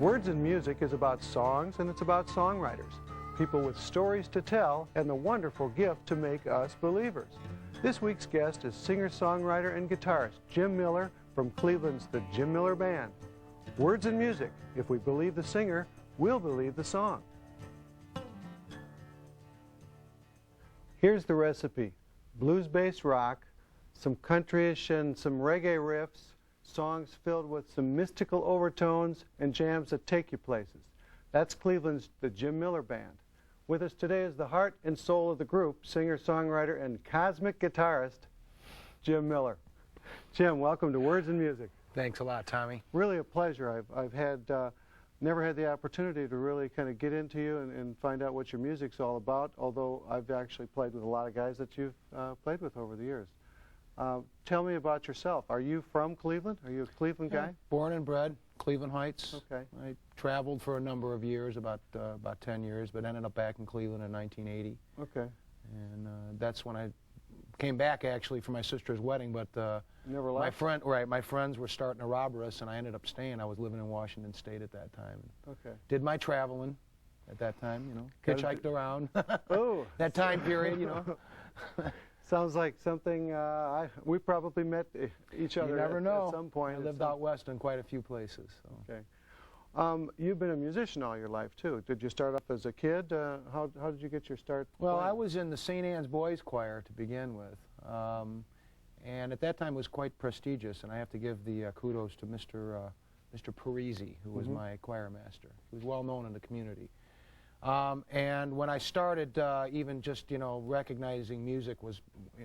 Words and Music is about songs and it's about songwriters, people with stories to tell and the wonderful gift to make us believers. This week's guest is singer-songwriter and guitarist Jim Miller from Cleveland's The Jim Miller Band. Words and Music. If we believe the singer, we'll believe the song. Here's the recipe. Blues-based rock, some countryish and some reggae riffs, songs filled with some mystical overtones, and jams that take you places. That's Cleveland's The Jim Miller Band. With us today is the heart and soul of the group, singer-songwriter and cosmic guitarist, Jim Miller. Jim, welcome to Words and Music. Thanks a lot, Tommy. Really a pleasure. I've never had the opportunity to really kind of get into you and find out what your music's all about, although I've actually played with a lot of guys that you've played with over the years. Tell me about yourself. Are you from Cleveland? Are you a Cleveland guy? Born and bred, Cleveland Heights. Okay. I traveled for a number of years, about 10 years, but ended up back in Cleveland in 1980. Okay. And that's when I came back, actually, for my sister's wedding, but never left? my friends were starting to rob us, and I ended up staying. I was living in Washington State at that time. Okay. Did my traveling at that time, you know, hitchhiked around. Oh. That time period, you know. Sounds like something we probably met each other You never know. At some point. I lived out west in quite a few places. So. Okay. You've been a musician all your life, too. Did you start up as a kid? How did you get your start Well, playing? I was in the St. Anne's Boys Choir to begin with. And at that time it was quite prestigious, and I have to give the kudos to Mr. Parisi, who was my choir master. He was well known in the community. And when I started even just, you know, recognizing music was,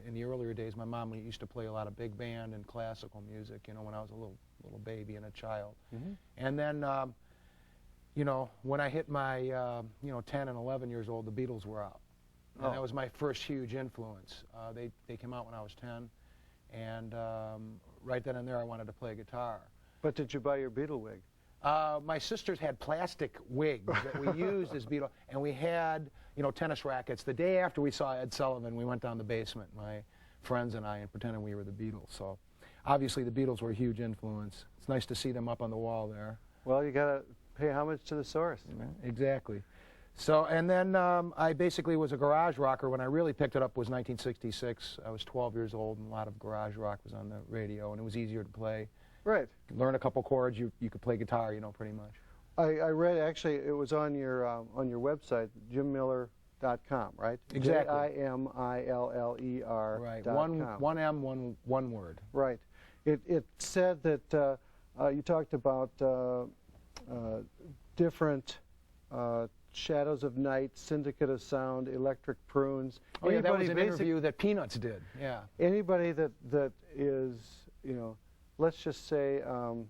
in the earlier days, my mom used to play a lot of big band and classical music, you know, when I was a little baby and a child. And then, you know, when I hit my, you know, 10 and 11 years old, the Beatles were out. And that was my first huge influence. They came out when I was 10, and right then and there I wanted to play guitar. But did you buy your Beatle wig? My sisters had plastic wigs that we used as Beatles, and we had, you know, tennis rackets. The day after we saw Ed Sullivan, we went down the basement, my friends and I, and pretended we were the Beatles. So obviously the Beatles were a huge influence. It's nice to see them up on the wall there. Well, you got to pay homage to the source. Yeah, exactly. So, and then I basically was a garage rocker. When I really picked it up was 1966. I was 12 years old, and a lot of garage rock was on the radio, and it was easier to play. Right. Learn a couple chords, you could play guitar, you know, pretty much. I read, actually, it was on your website, jimmiller.com, right? Exactly. JIMILLER. Right. .com. One M, one word. Right. It said that you talked about different Shadows of Night, Syndicate of Sound, Electric Prunes. Oh, yeah, that was an interview that Peanuts did, yeah. Anybody that is, you know, let's just say an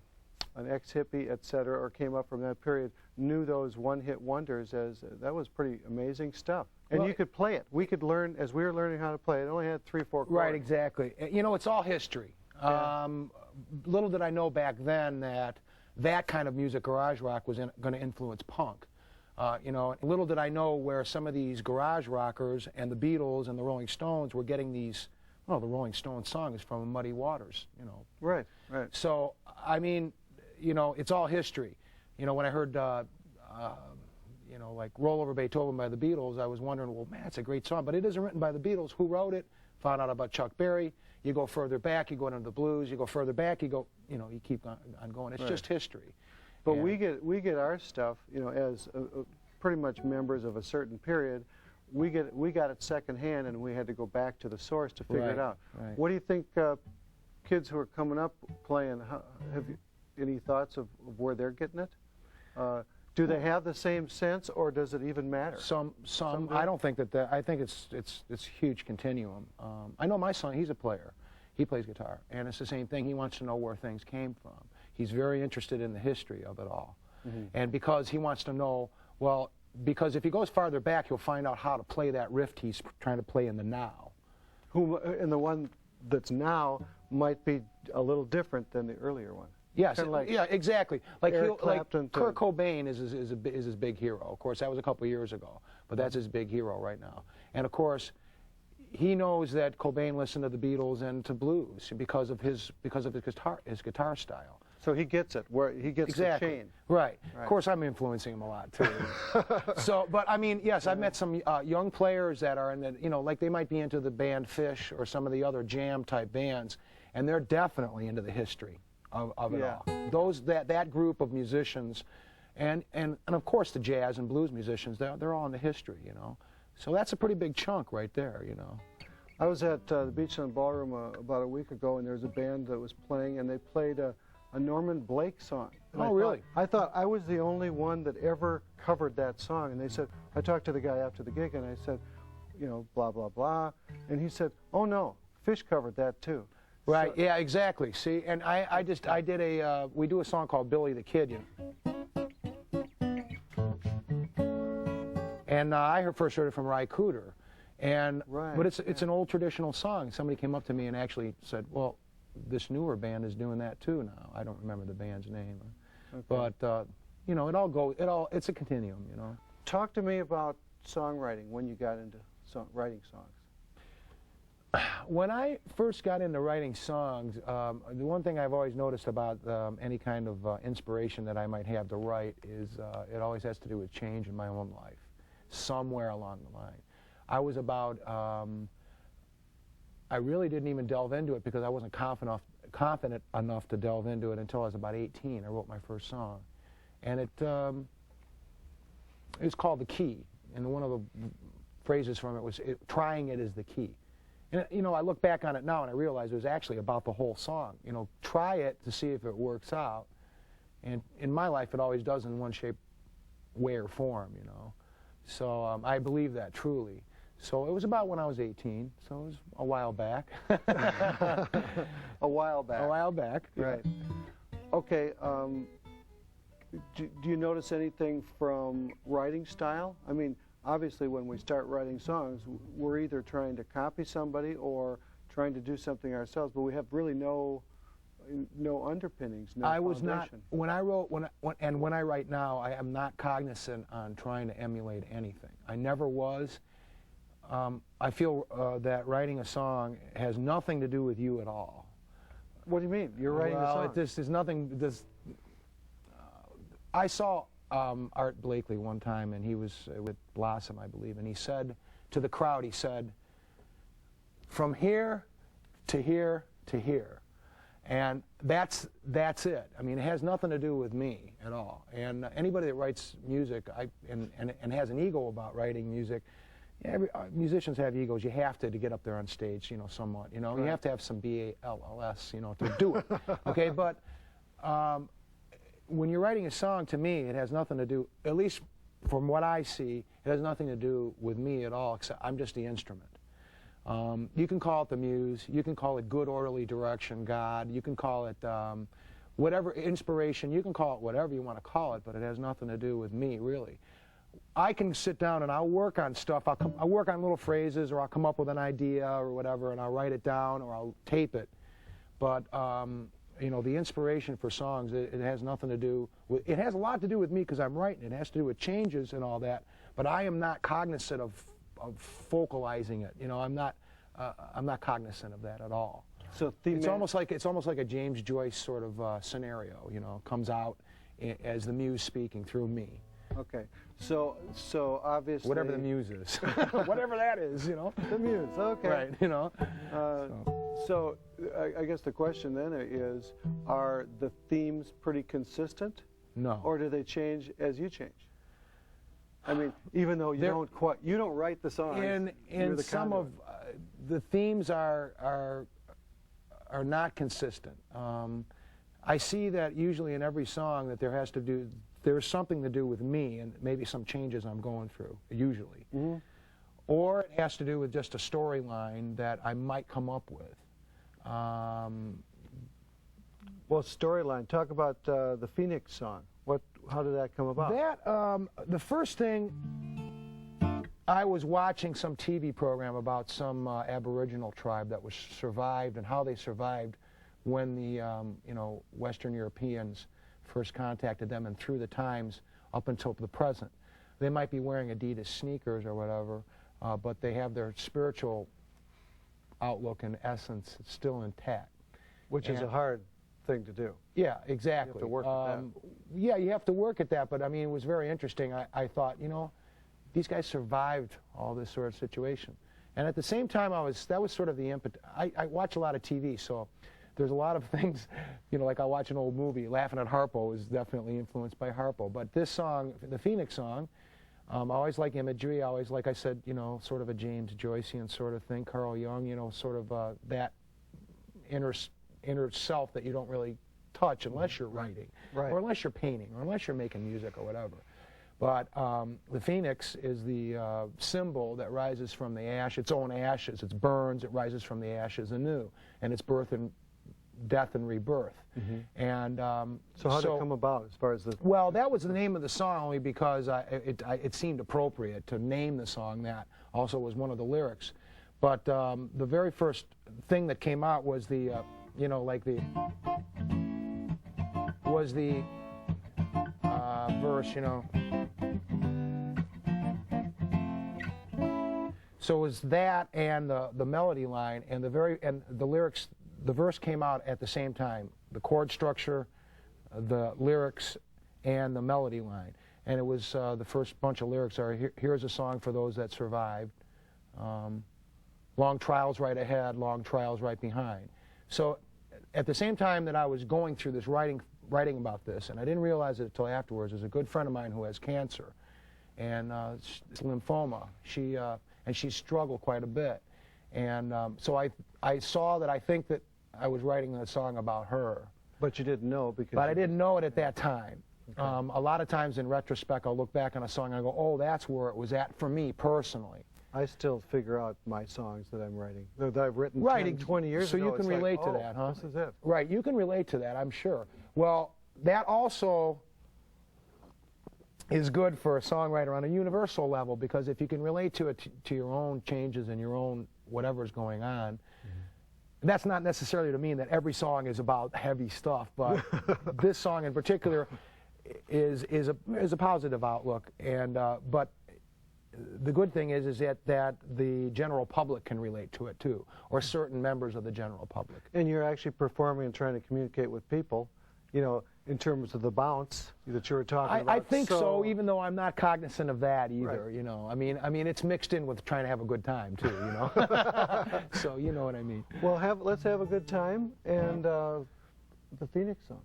ex-hippie, etc., or came up from that period, knew those one-hit wonders as that was pretty amazing stuff. And well, you could play it. We could learn, as we were learning how to play it, only had 3 or 4 chords. Right, exactly. You know, it's all history. Yeah. Little did I know back then that kind of music, garage rock, was going to influence punk. You know, little did I know where some of these garage rockers and the Beatles and the Rolling Stones were getting these, well, the Rolling Stones song is from Muddy Waters, you know. Right, right. So, I mean, you know, it's all history. You know, when I heard, you know, like Roll Over Beethoven by the Beatles, I was wondering, well, man, it's a great song, but it isn't written by the Beatles. Who wrote it? Found out about Chuck Berry. You go further back, you go into the blues. You go further back, you go, you know, you keep on going. It's right. Just history. But we get our stuff, you know, as pretty much members of a certain period. We got it secondhand, and we had to go back to the source to figure it out. Right. What do you think kids who are coming up playing, have you any thoughts of where they're getting it? Do they have the same sense, or does it even matter? Some I don't think that. I think it's a huge continuum. I know my son; he's a player. He plays guitar, and it's the same thing. He wants to know where things came from. He's very interested in the history of it all, and because he wants to know, well, because if he goes farther back, he'll find out how to play that riff he's trying to play in the now. And the one that's now might be a little different than the earlier one. Yes, like yeah, exactly. Like Kurt Cobain is his big hero. Of course, that was a couple of years ago, but that's his big hero right now. And of course, he knows that Cobain listened to the Beatles and to blues because of his guitar style. So he gets it, where he gets Exactly. the chain. Right. Right. Of course, I'm influencing him a lot too. So, but I mean, yes, I've met some young players that are in the, you know, like they might be into the band Fish or some of the other jam type bands, and they're definitely into the history of it Yeah. all. That group of musicians, and of course the jazz and blues musicians, they're all in the history, you know. So that's a pretty big chunk right there, you know. I was at the Beachland Ballroom about a week ago, and there was a band that was playing, and they played a Norman Blake song. And Oh, really? I thought I was the only one that ever covered that song. And they said, I talked to the guy after the gig, and I said, you know, blah, blah, blah. And he said, oh, no, Fish covered that too. Right, So, yeah, exactly. See, and I did we do a song called Billy the Kid, you know. And I first heard it from Ry Cooder. And, Right, but it's an old traditional song. Somebody came up to me and actually said, well, this newer band is doing that too now. I don't remember the band's name. Okay. But, you know, it's a continuum, you know. Talk to me about songwriting, when you got into writing songs. When I first got into writing songs, the one thing I've always noticed about any kind of inspiration that I might have to write is it always has to do with change in my own life, somewhere along the line. I was about, I really didn't even delve into it because I wasn't confident enough to delve into it until I was about 18. I wrote my first song. And it was called The Key. And one of the phrases from it was, trying it is the key. And, you know, I look back on it now and I realize it was actually about the whole song. You know, try it to see if it works out. And in my life, it always does in one shape, way, or form, you know. So I believe that truly. So it was about when I was 18, so it was a while back. A while back. A while back. Right. Okay. Do you notice anything from writing style? I mean, obviously when we start writing songs, we're either trying to copy somebody or trying to do something ourselves, but we have really no underpinnings, no I was not, foundation. when I wrote, when I write now, I am not cognizant on trying to emulate anything. I never was. I feel that writing a song has nothing to do with you at all. What do you mean? You're writing a song? This is nothing. I saw Art Blakey one time, and he was with Blossom, I believe, and he said to the crowd, he said, from here to here to here. And that's it. I mean, it has nothing to do with me at all. And anybody that writes music and has an ego about writing music, musicians have egos. You have to get up there on stage, you know, somewhat. You know, right. You have to have some BALLS, you know, to do it. Okay, but when you're writing a song, to me, it has nothing to do, at least from what I see, it has nothing to do with me at all, except I'm just the instrument. You can call it the muse, you can call it good orderly direction, God, you can call it whatever, inspiration, you can call it whatever you want to call it, but it has nothing to do with me, really. I can sit down and I'll work on stuff, I'll work on little phrases, or I'll come up with an idea or whatever, and I'll write it down or I'll tape it. But you know, the inspiration for songs, it has nothing to do with, it has a lot to do with me because I'm writing, it has to do with changes and all that, but I am not cognizant of vocalizing it. You know, I'm not cognizant of that at all. So it's almost like a James Joyce sort of scenario. You know, comes out as the muse speaking through me. Okay, so obviously whatever the muse is, whatever that is, you know. The muse. Okay. Right. You know. So I guess the question then is, are the themes pretty consistent? No. Or do they change as you change? I mean, even though you don't write the songs. In some of the themes are not consistent. I see that usually in every song that there's something to do with me and maybe some changes I'm going through, usually. Mm-hmm. Or it has to do with just a storyline that I might come up with. Well, storyline. Talk about the Phoenix song. How did that come about? The first thing, I was watching some TV program about some Aboriginal tribe that was survived and how they survived when the you know, Western Europeans first contacted them, and through the times up until the present. They might be wearing Adidas sneakers or whatever, but they have their spiritual outlook and essence still intact. Which is a hard thing to do. Yeah, exactly. to work at that. Yeah, you have to work at that, but I mean, it was very interesting. I thought, you know, these guys survived all this sort of situation. And at the same time, that was sort of the impetus. I watch a lot of TV, so there's a lot of things, you know, like I watch an old movie. Laughing at Harpo is definitely influenced by Harpo. But this song, the Phoenix song, I always like imagery. I always, like I said, you know, sort of a James Joycean sort of thing. Carl Jung, you know, sort of that inner self that you don't really touch unless you're writing, or unless you're painting, or unless you're making music or whatever. But the phoenix is the symbol that rises from the ash, its own ashes. It burns, it rises from the ashes anew, and it's birth and death and rebirth. And so how did it come about as far as the... Well, that was the name of the song only because it seemed appropriate to name the song that. Also was one of the lyrics. But the very first thing that came out was the, you know, like the... was the verse, you know. So it was that and the melody line and the lyrics. The verse came out at the same time. The chord structure, the lyrics, and the melody line. And it was the first bunch of lyrics are here's a song for those that survived. Long trials right ahead, long trials right behind. So at the same time that I was going through this writing about this, and I didn't realize it until afterwards, there's a good friend of mine who has cancer and it's lymphoma. She struggled quite a bit. And so I saw that I think that I was writing a song about her. But you didn't know because... But I didn't know it at that time. Okay. A lot of times in retrospect, I'll look back on a song and I go, oh, that's where it was at for me personally. I still figure out my songs that I'm writing, that I've written 10, 20 years ago. So you can relate to that, huh? This is it. Right, you can relate to that, I'm sure. Well, that also is good for a songwriter on a universal level, because if you can relate to it, to your own changes and your own whatever's going on, that's not necessarily to mean that every song is about heavy stuff, but this song in particular is a positive outlook. And but the good thing is that the general public can relate to it too, or certain members of the general public. And you're actually performing and trying to communicate with people, you know, in terms of the bounce that you were talking about. I think so, even though I'm not cognizant of that either. Right. You know, I mean, it's mixed in with trying to have a good time too. You know, so you know what I mean. Well, let's have a good time and the Phoenix song.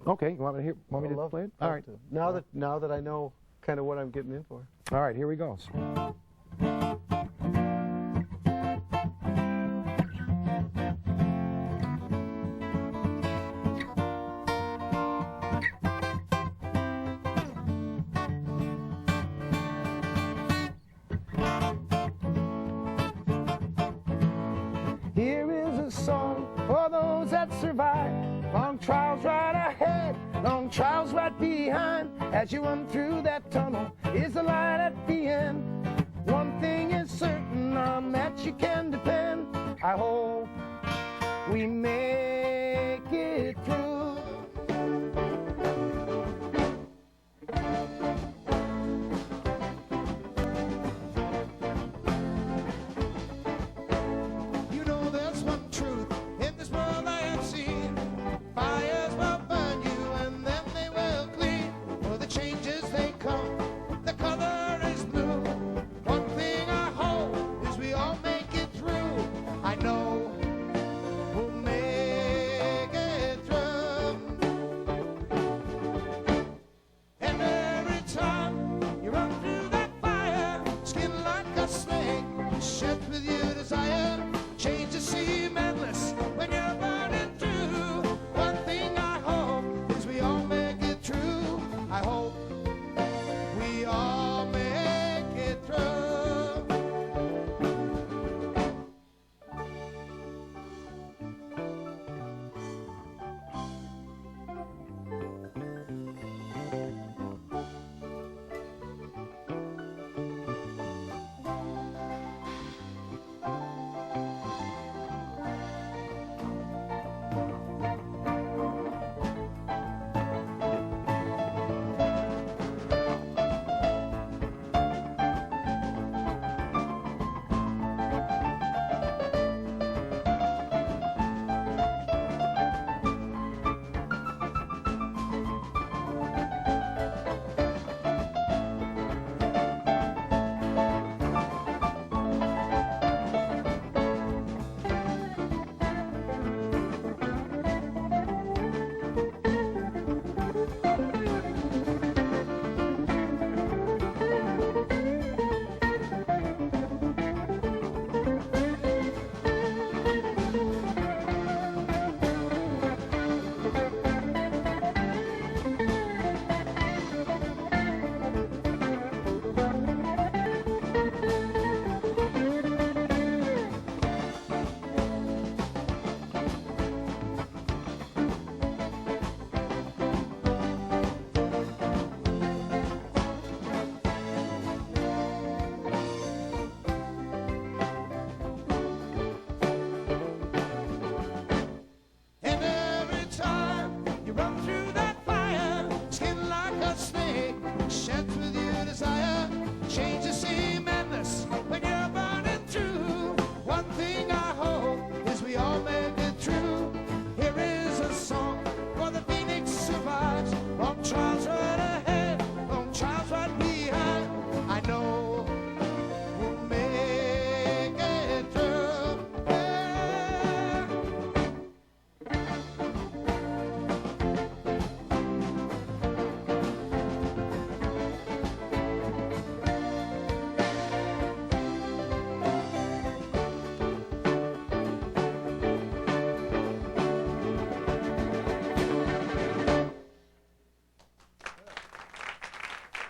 Okay, you want me to play it? All right. Now that I know kind of what I'm getting in for. All right, here we go. Here is a song for those that survive. Long trials right ahead, long trials right behind. As you run through that tunnel is the light at the end. One thing is certain, on that you can depend. I hope we make it through. I know we'll make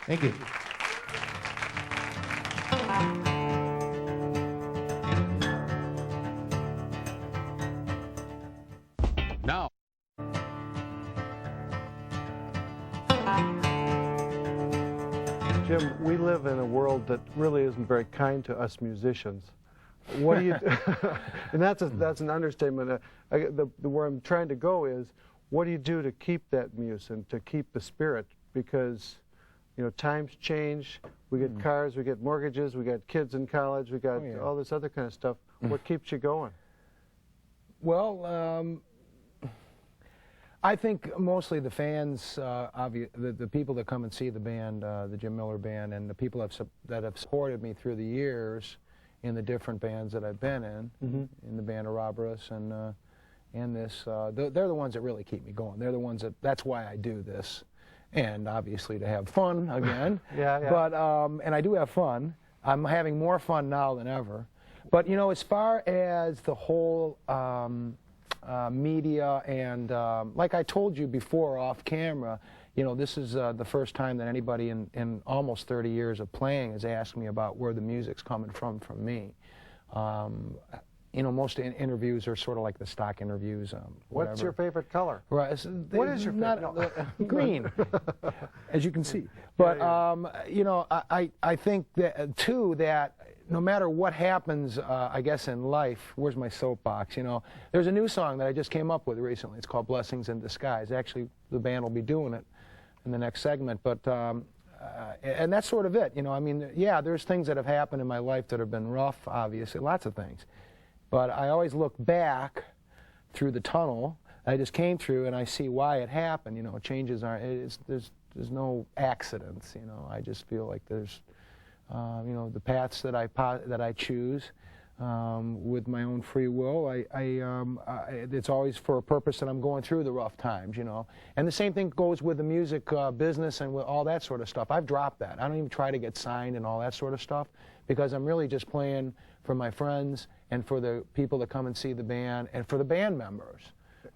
Thank you. Now. Jim, we live in a world that really isn't very kind to us musicians. What do you? And that's an understatement. Where I'm trying to go is, what do you do to keep that muse and to keep the spirit? Because, you know, times change. We get cars, we get mortgages, we got kids in college, we got all this other kind of stuff. What keeps you going? Well, I think mostly the fans, the people that come and see the band, the Jim Miller Band, and the people that have supported me through the years in the different bands that I've been in the band of Ouroboros and this, they're the ones that really keep me going. They're the ones that's why I do this, and obviously to have fun again. Yeah. But and I do have fun. I'm having more fun now than ever. But you know, as far as the whole media and like I told you before off camera, you know, this is the first time that anybody in almost 30 years of playing has asked me about where the music's coming from me. You know, most interviews are sort of like the stock interviews. What's your favorite color? Right. What is your favorite? No. Green, as you can see. But you know, I think that too that no matter what happens, I guess in life, where's my soapbox? You know, there's a new song that I just came up with recently. It's called "Blessings in Disguise." Actually, the band will be doing it in the next segment, but and that's sort of it. You know, I mean, yeah, there's things that have happened in my life that have been rough, obviously, lots of things. But I always look back through the tunnel I just came through, and I see why it happened. You know, changes aren't. There's no accidents. You know, I just feel like there's, you know, the paths that I choose with my own free will. It's always for a purpose that I'm going through the rough times. You know, and the same thing goes with the music business and with all that sort of stuff. I've dropped that. I don't even try to get signed and all that sort of stuff because I'm really just playing for my friends and for the people that come and see the band and for the band members.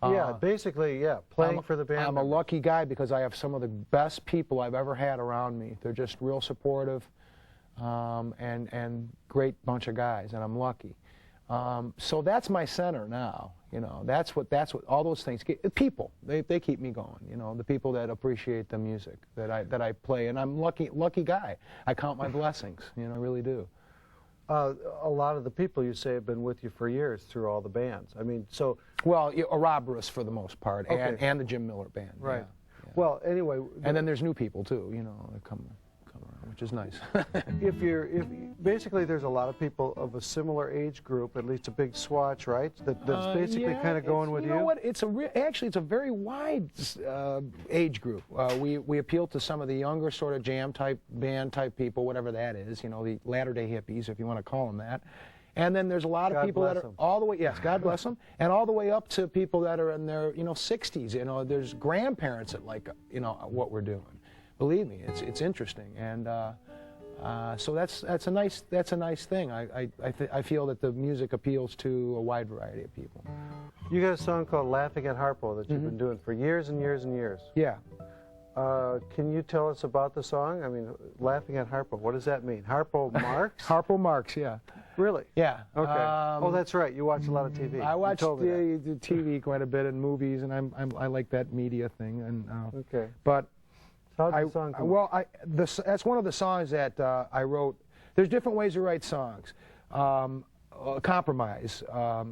Yeah, basically, yeah, playing for the band. I'm a lucky guy because I have some of the best people I've ever had around me. They're just real supportive and great bunch of guys, and I'm lucky. So that's my center now. You know, that's what all those things. People, they keep me going. You know, the people that appreciate the music that I play, and I'm lucky guy. I count my blessings. You know, I really do. A lot of the people you say have been with you for years through all the bands. I mean, so... Well, Ouroboros for the most part, okay. and the Jim Miller Band. Right. Yeah. Well, anyway... And then there's new people, too, you know, that come around, which is nice. Basically, there's a lot of people of a similar age group, at least a big swatch, right? That's basically kind of going with you? You know what? Actually, it's a very wide age group. We appeal to some of the younger sort of jam type, band type people, whatever that is, you know, the latter-day hippies, if you want to call them that. And then there's a lot of people that are all the way, yes, God bless them, and all the way up to people that are in their, you know, 60s. You know, there's grandparents that like, you know, what we're doing. Believe me, it's interesting, and so that's a nice thing. I feel that the music appeals to a wide variety of people. You got a song called "Laughing at Harpo" that you've been doing for years and years and years. Yeah. Can you tell us about the song? I mean, "Laughing at Harpo," what does that mean? Harpo Marx? Harpo Marx, yeah. Really? Yeah. Okay. Oh, that's right. You watch a lot of TV. I watch the TV quite a bit and movies, and I like that media thing. And okay. But how'd the song come? Well, that's one of the songs that I wrote. There's different ways to write songs. Compromise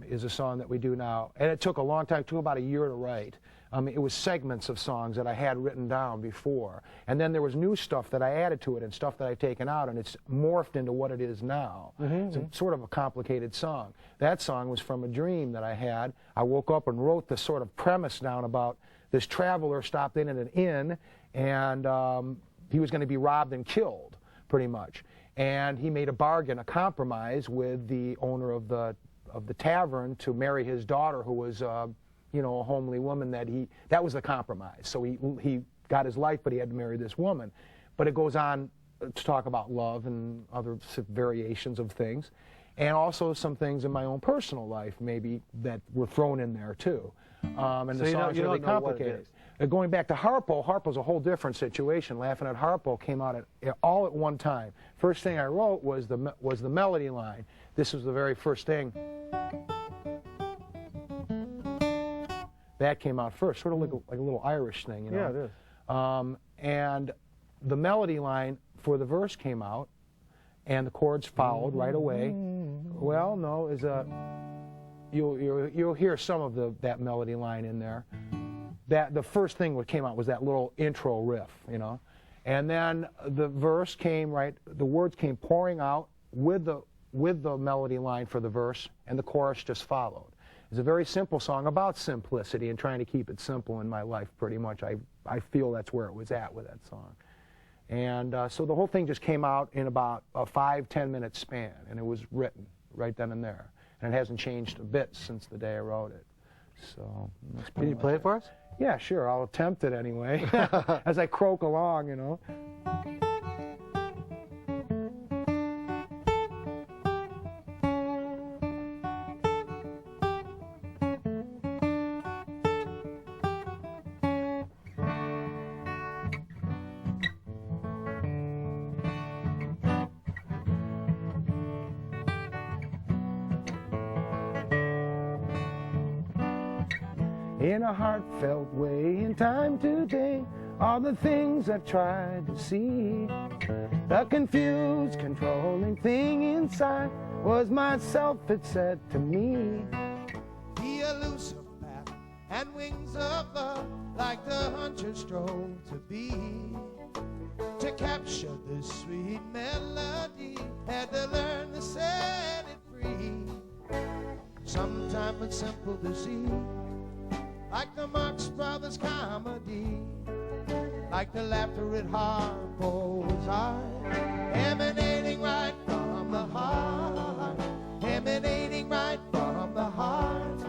is a song that we do now, and it took a long time. It took about a year to write. It was segments of songs that I had written down before, and then there was new stuff that I added to it and stuff that I've taken out, and it's morphed into what it is now. It's sort of a complicated song. That song was from a dream that I had. I woke up and wrote the sort of premise down about this traveler stopped in at an inn, and he was going to be robbed and killed, pretty much. And he made a bargain, a compromise with the owner of the tavern to marry his daughter, who was you know, a homely woman. That was the compromise. So he got his life, but he had to marry this woman. But it goes on to talk about love and other variations of things. and also some things in my own personal life maybe that were thrown in there too. And So the you don't- song's you really don't know what it complicated. is. Going back to Harpo, Harpo's a whole different situation. Laughing at Harpo came out all at one time. First thing I wrote was the melody line. This was the very first thing. That came out first, sort of like a little Irish thing, you know. Yeah, it is. And the melody line for the verse came out, and the chords followed right away. Well, no, you'll hear some of that melody line in there. The first thing that came out was that little intro riff, you know, and then the verse came the words came pouring out with the melody line for the verse, and the chorus just followed. It's a very simple song about simplicity and trying to keep it simple in my life. Pretty much, I feel that's where it was at with that song. And so the whole thing just came out in about a 5-10 minute span, and it was written right then and there. And it hasn't changed a bit since the day I wrote it. So that's Can pretty you much play it for us? Yeah, sure. I'll attempt it anyway, as I croak along, you know. In a heartfelt way, in time today, all the things I've tried to see. The confused, controlling thing inside was myself, it said to me. The elusive path and wings of love, like the hunter strove to be. To capture this sweet melody, had to learn to set it free. Sometimes it's simple to see, like the Marx Brothers comedy, like the laughter at Harpo's eye, emanating right from the heart, emanating right from the heart,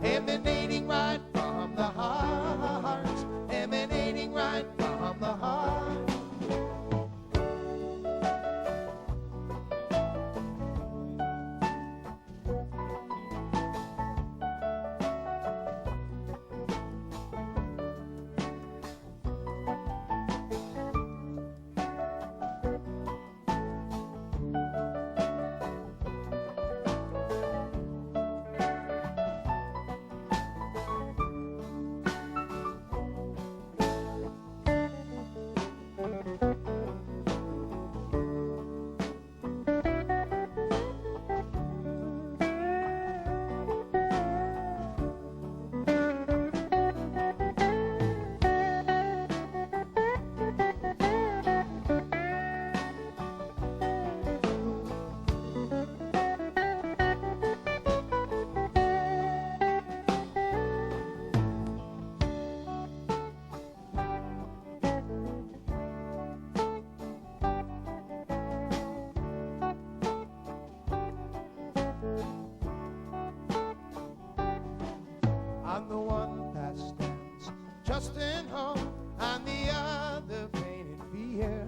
emanating right from the heart, emanating right from the heart. I'm the one that stands just in home, and the other painted fear.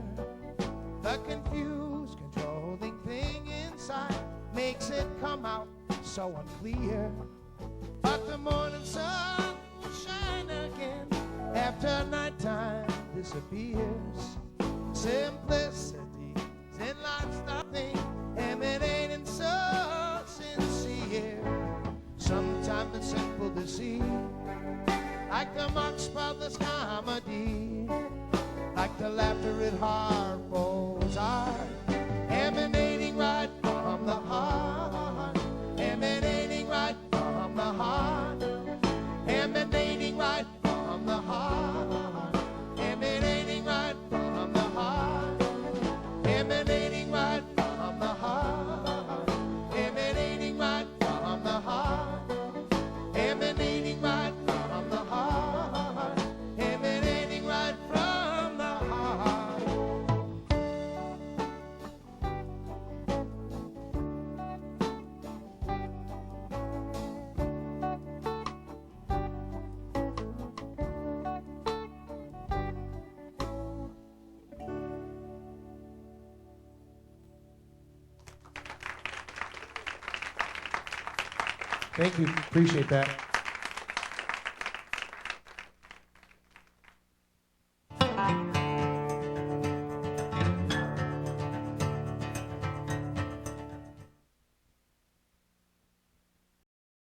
The confused, controlling thing inside makes it come out so unclear. But the morning sun will shine again after nighttime disappears. Simplicity is in life's nothing, emanating so sincere. Sometimes it's simple to see, like the Marx Brothers comedy, like the laughter at Harpo's eye, emanating right from the heart, emanating right from the heart, emanating right from the heart, emanating right from the heart, emanating right from Thank you. Appreciate that.